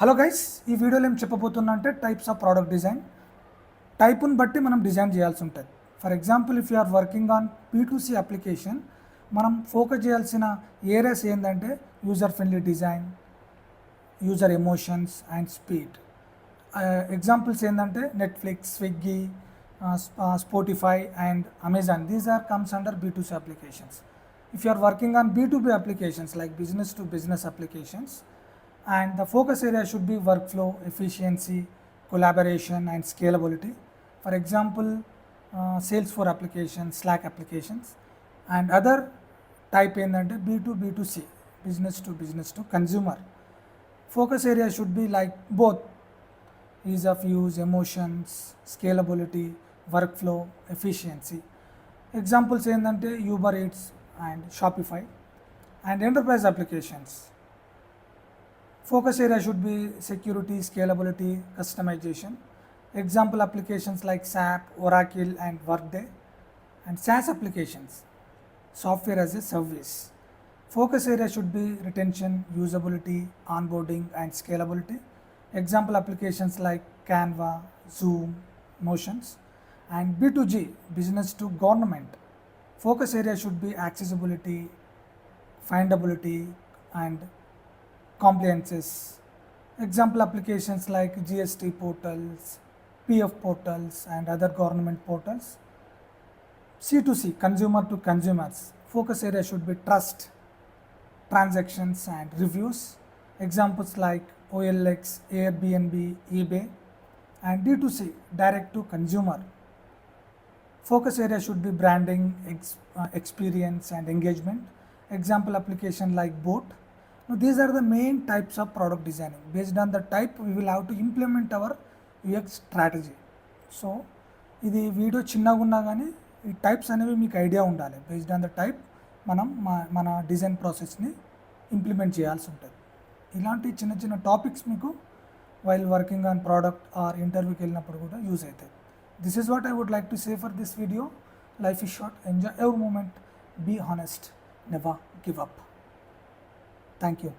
Hello guys, ఈ వీడియోలో ఏం చెప్పబోతున్నా అంటే టైప్స్ ఆఫ్ ప్రోడక్ట్ డిజైన్. టైప్ను బట్టి మనం డిజైన్ చేయాల్సి ఉంటుంది. For example, if you are working on P2C application, మనం ఫోకస్ చేయాల్సిన ఏరియాస్ ఏంటంటే user friendly design, user emotions and speed. Examples ఏంటంటే Netflix, Swiggy, Spotify and Amazon. These are comes under B2C applications. If you are working on B2B applications like business to business applications, and the focus area should be workflow, efficiency, collaboration and scalability. For example, Salesforce applications, Slack applications, and other type ఏంటంటే B2B2C, business to consumer. Focus area should be like both ease of use, emotions, scalability, workflow, efficiency. Examples ఏంటంటే Uber Eats and Shopify. And enterprise applications, focus area should be security, scalability, customization. Example applications like SAP, Oracle and Workday. And SaaS applications, software as a service. Focus area should be retention, usability, onboarding and scalability. Example applications like Canva, Zoom, Notions. And B2G, business to government. Focus area should be accessibility, findability and compliances. Example applications like GST portals, PF portals and other government portals. C2C, consumer to consumers. Focus area should be trust, transactions and reviews. Examples like OLX, Airbnb, eBay. And D2C, direct to consumer. Focus area should be branding, experience and engagement. Example application like Boat. Now, these are the main types of product designing. Based on the type, we will have to implement our UX strategy. So, ఇది video చిన్నగా ఉన్నా కానీ ఈ types అనేవి మీకు idea ఉండాలి. Based on the type మనం మన డిజైన్ ప్రాసెస్ని ఇంప్లిమెంట్ చేయాల్సి ఉంటుంది. ఇలాంటి చిన్న చిన్న టాపిక్స్ మీకు while working on product or ఇంటర్వ్యూకి వెళ్ళినప్పుడు కూడా యూజ్ అవుతాయి. This is what I would like to say for this video. Life is short. Enjoy every moment. Be honest. Never give up. Thank you.